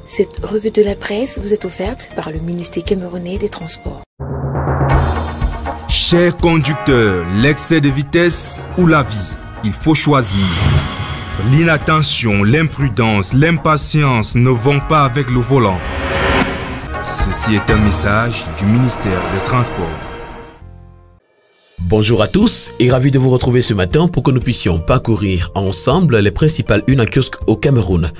Cette revue de la presse vous est offerte par le ministère camerounais des Transports. Chers conducteurs, l'excès de vitesse ou la vie, il faut choisir. L'inattention, l'imprudence, l'impatience ne vont pas avec le volant. Ceci est un message du ministère des Transports. Bonjour à tous et ravi de vous retrouver ce matin pour que nous puissions parcourir ensemble les principales unes en kiosque au Cameroun.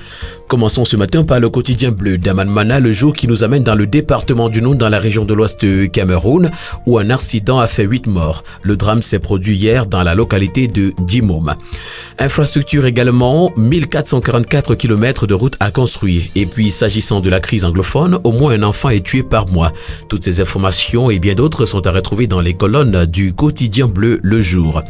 Commençons ce matin par le quotidien bleu d'Aman Mana, le jour qui nous amène dans le département du Noun, dans la région de l'Ouest du Cameroun, où un accident a fait 8 morts. Le drame s'est produit hier dans la localité de Djimoum. Infrastructure également, 1444 km de route à construire. Et puis, s'agissant de la crise anglophone, au moins un enfant est tué par mois. Toutes ces informations et bien d'autres sont à retrouver dans les colonnes du quotidien bleu le jour.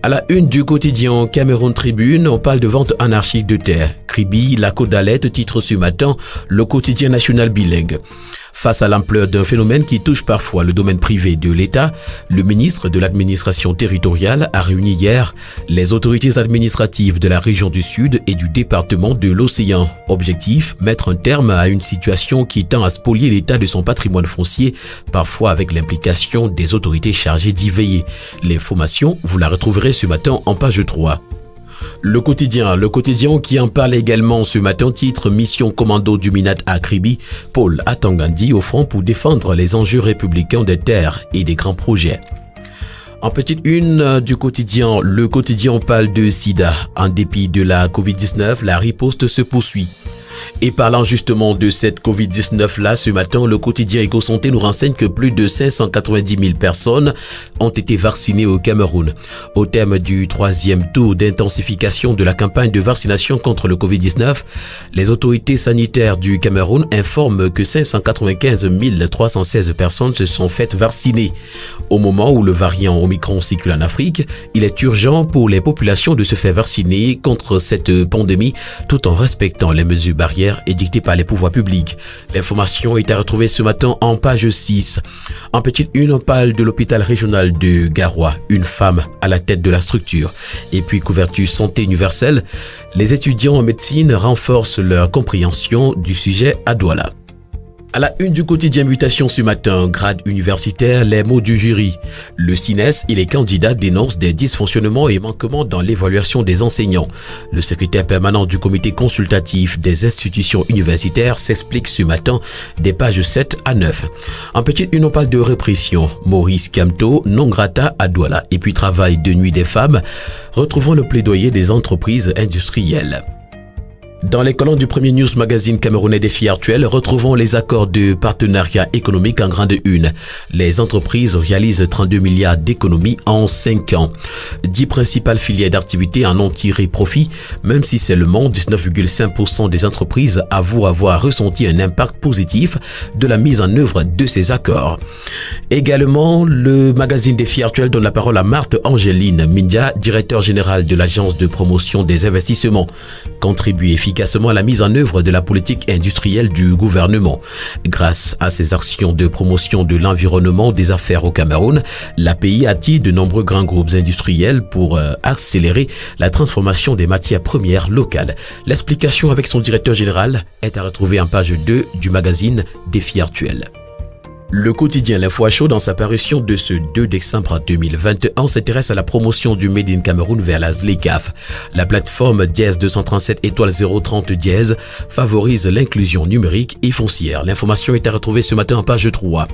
À la une du quotidien Cameroun Tribune, on parle de vente anarchique de terre. Kribi, la Côte d'Alette, titre ce matin, le quotidien national bilingue. Face à l'ampleur d'un phénomène qui touche parfois le domaine privé de l'État, le ministre de l'administration territoriale a réuni hier les autorités administratives de la région du Sud et du département de l'Océan. Objectif, mettre un terme à une situation qui tend à spolier l'État de son patrimoine foncier, parfois avec l'implication des autorités chargées d'y veiller. L'information, vous la retrouverez ce matin en page 3. Le quotidien qui en parle également ce matin, titre Mission commando du Minat à Kribi, Paul Atangandi au front pour défendre les enjeux républicains des terres et des grands projets. En petite une du quotidien, le quotidien parle de sida. En dépit de la Covid-19, la riposte se poursuit. Et parlant justement de cette Covid-19 là, ce matin, le quotidien Éco-Santé nous renseigne que plus de 590 000 personnes ont été vaccinées au Cameroun. Au terme du 3e tour d'intensification de la campagne de vaccination contre le Covid-19, les autorités sanitaires du Cameroun informent que 595 316 personnes se sont faites vacciner. Au moment où le variant Omicron circule en Afrique, il est urgent pour les populations de se faire vacciner contre cette pandémie tout en respectant les mesures barrières édictées par les pouvoirs publics. L'information est à retrouver ce matin en page 6. En petite une, on parle de l'hôpital régional de Garoua, une femme à la tête de la structure. Et puis couverture santé universelle, les étudiants en médecine renforcent leur compréhension du sujet à Douala. À la une du quotidien Mutation ce matin, grade universitaire, les mots du jury. Le CINES et les candidats dénoncent des dysfonctionnements et manquements dans l'évaluation des enseignants. Le secrétaire permanent du comité consultatif des institutions universitaires s'explique ce matin des pages 7 à 9. En petite une, on parle de répression. Maurice Kamto, non grata à Douala. Et puis travail de nuit des femmes. Retrouvons le plaidoyer des entreprises industrielles. Dans les colonnes du premier news magazine camerounais Défi Actuel, retrouvons les accords de partenariat économique en grande une. Les entreprises réalisent 32 milliards d'économies en 5 ans. 10 principales filières d'activité en ont tiré profit, même si seulement 19,5% des entreprises avouent avoir ressenti un impact positif de la mise en œuvre de ces accords. Également, le magazine Défi Actuel donne la parole à Marthe Angéline Mindia, directeur général de l'agence de promotion des investissements. Contribuer efficacement à la mise en œuvre de la politique industrielle du gouvernement. Grâce à ses actions de promotion de l'environnement des affaires au Cameroun, l'API attire de nombreux grands groupes industriels pour accélérer la transformation des matières premières locales. L'explication avec son directeur général est à retrouver en page 2 du magazine Défi Actuel. Le quotidien L'Info à chaud, dans sa parution de ce 2 décembre 2021, s'intéresse à la promotion du Made in Cameroun vers la ZLECAf. La plateforme Dièse 237 étoile 030 Dièse favorise l'inclusion numérique et foncière. L'information est à retrouver ce matin en page 3.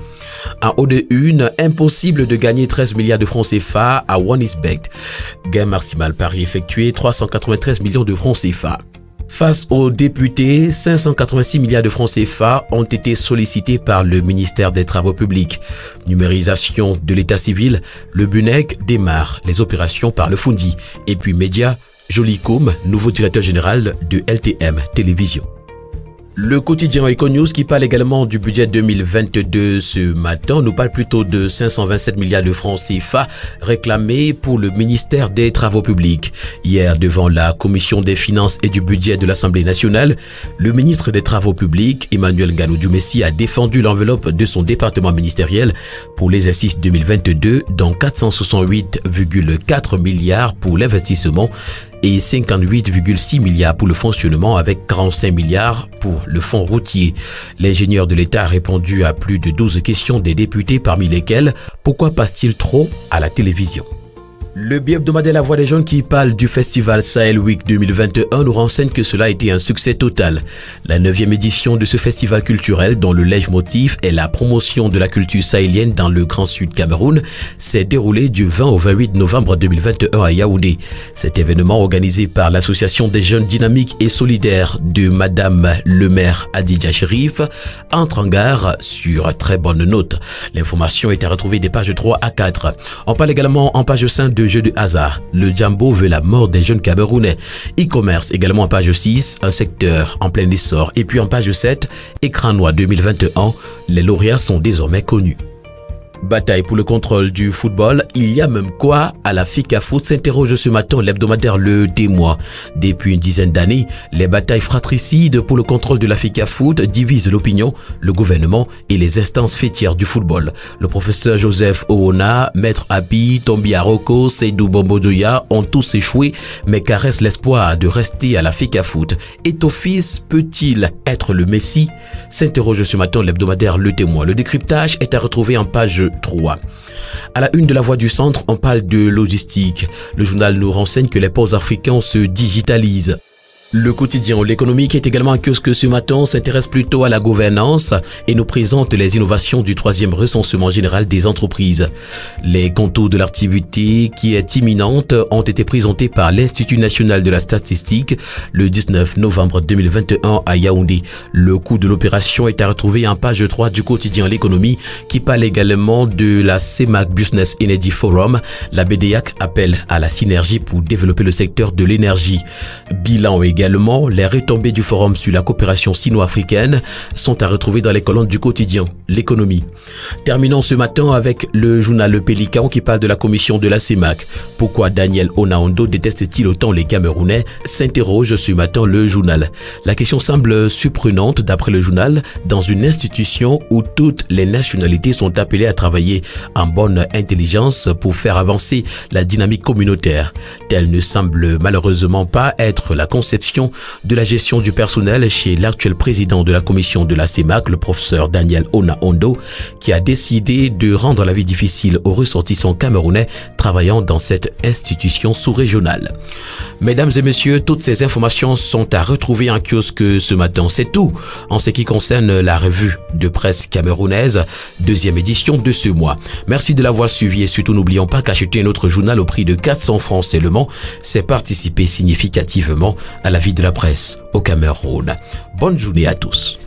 En haut de une, impossible de gagner 13 milliards de francs CFA à OneXBet. Gain maximal pari effectué 393 millions de francs CFA. Face aux députés, 586 milliards de francs CFA ont été sollicités par le ministère des Travaux publics. Numérisation de l'état civil, le BUNEC démarre les opérations par le Fundi. Et puis média, Jolikoum, nouveau directeur général de LTM Télévision. Le quotidien Econews qui parle également du budget 2022 ce matin nous parle plutôt de 527 milliards de francs CFA réclamés pour le ministère des Travaux publics. Hier, devant la Commission des finances et du budget de l'Assemblée nationale, le ministre des Travaux publics, Emmanuel Ganou-Djoumessi, a défendu l'enveloppe de son département ministériel pour l'exercice 2022, dont 468,4 milliards pour l'investissement et 58,6 milliards pour le fonctionnement avec 45 milliards pour le fonds routier. L'ingénieur de l'État a répondu à plus de 12 questions des députés, parmi lesquelles « Pourquoi passe-t-il trop à la télévision ?» Le bi-hebdomadaire La Voix des Jeunes qui parle du festival Sahel Week 2021 nous renseigne que cela a été un succès total. La 9e édition de ce festival culturel, dont le leitmotiv est la promotion de la culture sahélienne dans le Grand Sud Cameroun, s'est déroulé du 20 au 28 novembre 2021 à Yaoundé. Cet événement organisé par l'Association des jeunes dynamiques et solidaires de Madame le maire Adidja Chérif entre en gare sur très bonne note. L'information est à retrouver des pages 3 à 4. On parle également en page 5 de jeux de hasard. Le Jambo veut la mort des jeunes Camerounais. E-commerce également en page 6, un secteur en plein essor. Et puis en page 7, écran noir 2021, les lauréats sont désormais connus. Bataille pour le contrôle du football, il y a même quoi à la FICAFOOT, s'interroge ce matin l'hebdomadaire Le Témoin. Depuis une dizaine d'années, les batailles fratricides pour le contrôle de la FICAFOOT divisent l'opinion, le gouvernement et les instances fêtières du football. Le professeur Joseph Oona, Maître Api, Tombi Aroko, Seydou Bombodoya ont tous échoué, mais caressent l'espoir de rester à la FICAFOOT. Etofis peut-il être le Messie? S'interroge ce matin l'hebdomadaire Le Témoin. Le décryptage est à retrouver en page 3. À la une de La Voix du Centre, on parle de logistique. Le journal nous renseigne que les ports africains se digitalisent. Le quotidien L'économique est également un kiosque ce matin, s'intéresse plutôt à la gouvernance et nous présente les innovations du 3e recensement général des entreprises. Les contours de l'activité qui est imminente ont été présentés par l'Institut national de la statistique le 19 novembre 2021 à Yaoundé. Le coût de l'opération est à retrouver en page 3 du quotidien L'économie qui parle également de la CEMAC Business Energy Forum. La BDAC appelle à la synergie pour développer le secteur de l'énergie. Bilan également, les retombées du forum sur la coopération sino-africaine sont à retrouver dans les colonnes du quotidien L'économie. Terminons ce matin avec le journal Le Pélican qui parle de la commission de la CEMAC. Pourquoi Daniel Onaondo déteste-t-il autant les Camerounais? S'interroge ce matin le journal. La question semble surprenante d'après le journal dans une institution où toutes les nationalités sont appelées à travailler en bonne intelligence pour faire avancer la dynamique communautaire. Telle ne semble malheureusement pas être la conception de la gestion du personnel chez l'actuel président de la commission de la CEMAC, le professeur Daniel Onaondo, qui a décidé de rendre la vie difficile aux ressortissants camerounais travaillant dans cette institution sous-régionale. Mesdames et messieurs, toutes ces informations sont à retrouver en kiosque ce matin. C'est tout en ce qui concerne la revue de presse camerounaise, 2e édition de ce mois. Merci de l'avoir suivi et surtout n'oublions pas qu'acheter un autre journal au prix de 400 francs seulement, c'est participer significativement à la vie de la presse au Cameroun. Bonne journée à tous.